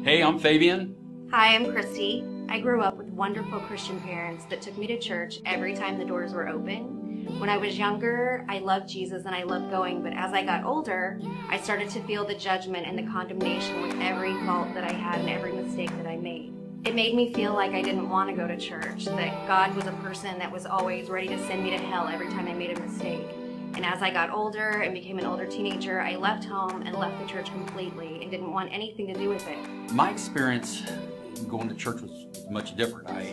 Hey, I'm Fabian. Hi, I'm Christy. I grew up with wonderful Christian parents that took me to church every time the doors were open. When I was younger, I loved Jesus and I loved going, but as I got older, I started to feel the judgment and the condemnation with every fault that I had and every mistake that I made. It made me feel like I didn't want to go to church, that God was a person that was always ready to send me to hell every time I made a mistake. And as I got older and became an older teenager, I left home and left the church completely and didn't want anything to do with it. My experience going to church was much different. I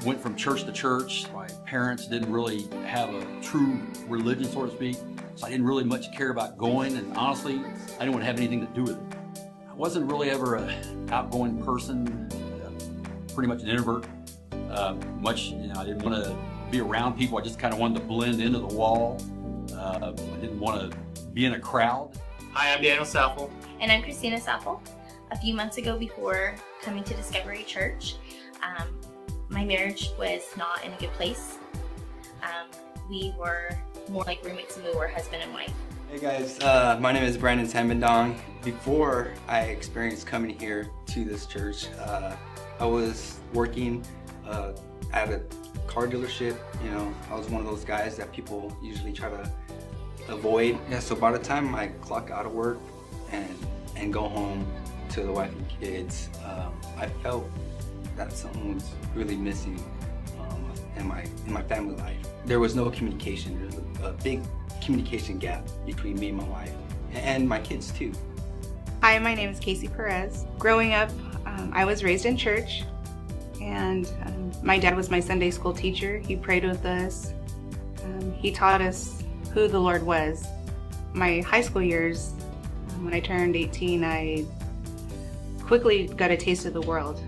went from church to church. My parents didn't really have a true religion, so to speak, so I didn't really much care about going, and honestly, I didn't want to have anything to do with it. I wasn't really ever an outgoing person, pretty much an introvert. I didn't want to be around people. I just kind of wanted to blend into the wall. I didn't want to be in a crowd. Hi, I'm Daniel Saffel. And I'm Christina Saffel. A few months ago, before coming to Discovery Church, my marriage was not in a good place. We were more like roommates than we were husband and wife. Hey guys, my name is Brandon Tambendong. Before I experienced coming here to this church, I was working at a car dealership. You know, I was one of those guys that people usually try to avoid. Yeah, so by the time I clock out of work and go home to the wife and kids, I felt that something was really missing in my family life. There was no communication. There was a big communication gap between me and my wife, and my kids too. Hi, my name is Casey Perez. Growing up, I was raised in church, and my dad was my Sunday school teacher. He prayed with us. He taught us who the Lord was. My high school years, when I turned 18, I quickly got a taste of the world.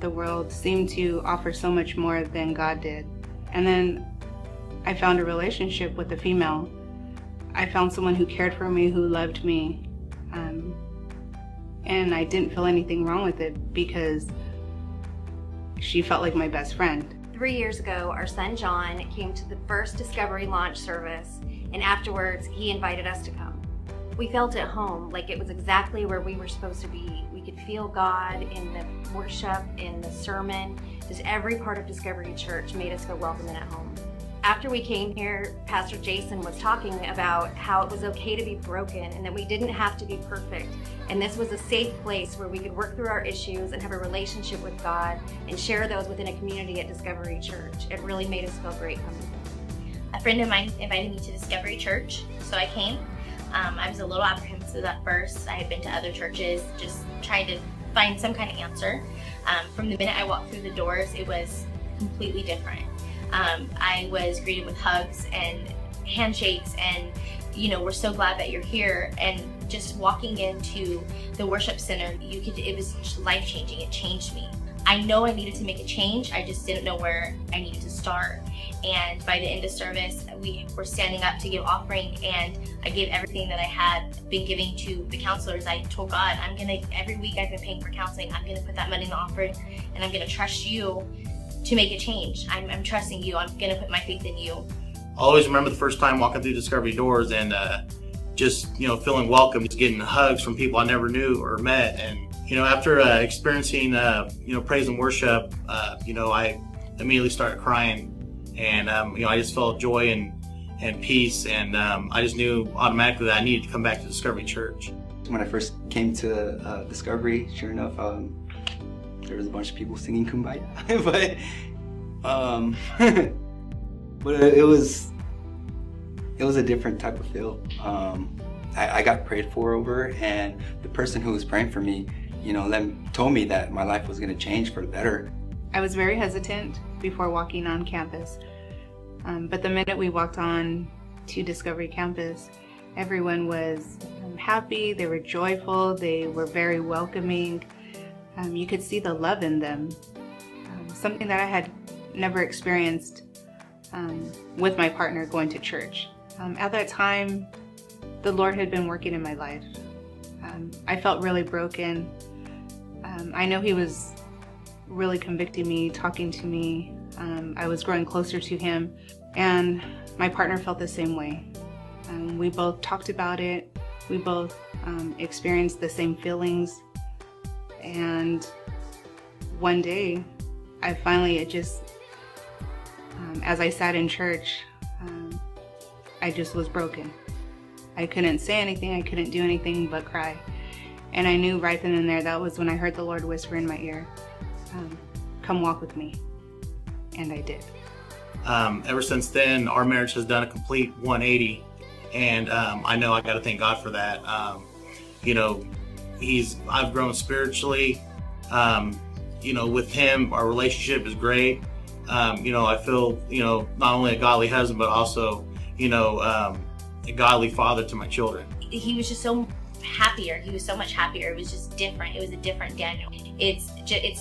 The world seemed to offer so much more than God did. And then I found a relationship with a female. I found someone who cared for me, who loved me. And I didn't feel anything wrong with it because she felt like my best friend. 3 years ago, our son John came to the first Discovery launch service, and afterwards he invited us to come. We felt at home, like it was exactly where we were supposed to be. We could feel God in the worship, in the sermon. Just every part of Discovery Church made us feel welcome and at home. After we came here, Pastor Jason was talking about how it was okay to be broken and that we didn't have to be perfect. And this was a safe place where we could work through our issues and have a relationship with God and share those within a community at Discovery Church. It really made us feel great coming here. A friend of mine invited me to Discovery Church, so I came. I was a little apprehensive at first. I had been to other churches, just trying to find some kind of answer. From the minute I walked through the doors, it was completely different. I was greeted with hugs and handshakes and, you know, we're so glad that you're here. And just walking into the worship center, it was life-changing. It changed me. I know I needed to make a change. I just didn't know where I needed to start. And by the end of service, we were standing up to give offering, and I gave everything that I had been giving to the counselors. I told God, every week I've been paying for counseling, I'm gonna put that money in the offering, and I'm gonna trust you to make a change. I'm trusting you. I'm gonna put my faith in you. I always remember the first time walking through Discovery doors and just, you know, feeling welcome, just getting hugs from people I never knew or met. And, you know, after experiencing, you know, praise and worship, you know, I immediately started crying. And, you know, I just felt joy and peace. And I just knew automatically that I needed to come back to Discovery Church. When I first came to Discovery, sure enough, there was a bunch of people singing Kumbaya, but it was a different type of feel. I got prayed for over, and the person who was praying for me, you know, told me that my life was going to change for the better. I was very hesitant before walking on campus, but the minute we walked on to Discovery Campus, everyone was happy, they were joyful, they were very welcoming. You could see the love in them, something that I had never experienced with my partner going to church. At that time, the Lord had been working in my life. I felt really broken. I know He was really convicting me, talking to me. I was growing closer to Him, and my partner felt the same way. We both talked about it. We both experienced the same feelings. And one day, as I sat in church, I just was broken. I couldn't say anything, I couldn't do anything but cry. And I knew right then and there, that was when I heard the Lord whisper in my ear, come walk with me. And I did. Ever since then, our marriage has done a complete 180, and I know I got to thank God for that. I've grown spiritually. With him, our relationship is great. I feel, not only a godly husband, but also, a godly father to my children. He was just so happier. He was so much happier. It was just different. It was a different Daniel. It's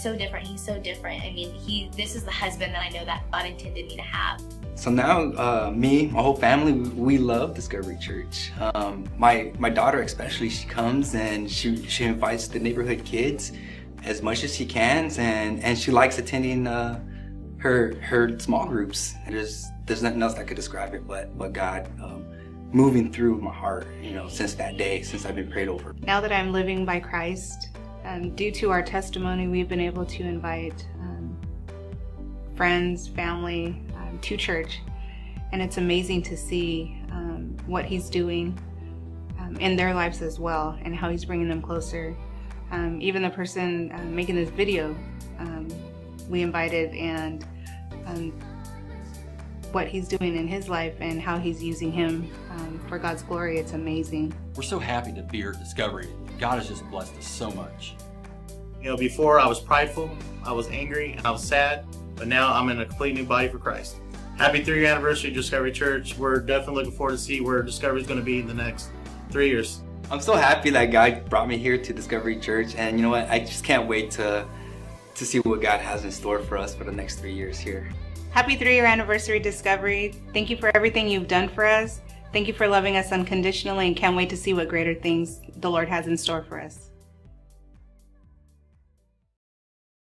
so different. He's so different. I mean, this is the husband that I know that God intended me to have. So now, my whole family, we love Discovery Church. My daughter especially, she comes and she invites the neighborhood kids as much as she can, and she likes attending her small groups. And there's nothing else that could describe it but God moving through my heart, since that day, since I've been prayed over. Now that I'm living by Christ, due to our testimony, we've been able to invite friends, family to church, and it's amazing to see what he's doing in their lives as well, and how he's bringing them closer. Even the person making this video, we invited, and what he's doing in his life and how he's using him for God's glory, it's amazing. We're so happy to be here at Discovery. God has just blessed us so much. Before I was prideful, I was angry, and I was sad, but now I'm in a complete new body for Christ. Happy 3-year anniversary of Discovery Church. We're definitely looking forward to see where Discovery is going to be in the next 3 years. I'm so happy that God brought me here to Discovery Church, and you know what? I just can't wait to see what God has in store for us for the next 3 years here. Happy 3-year anniversary, Discovery. Thank you for everything you've done for us. Thank you for loving us unconditionally, and can't wait to see what greater things the Lord has in store for us.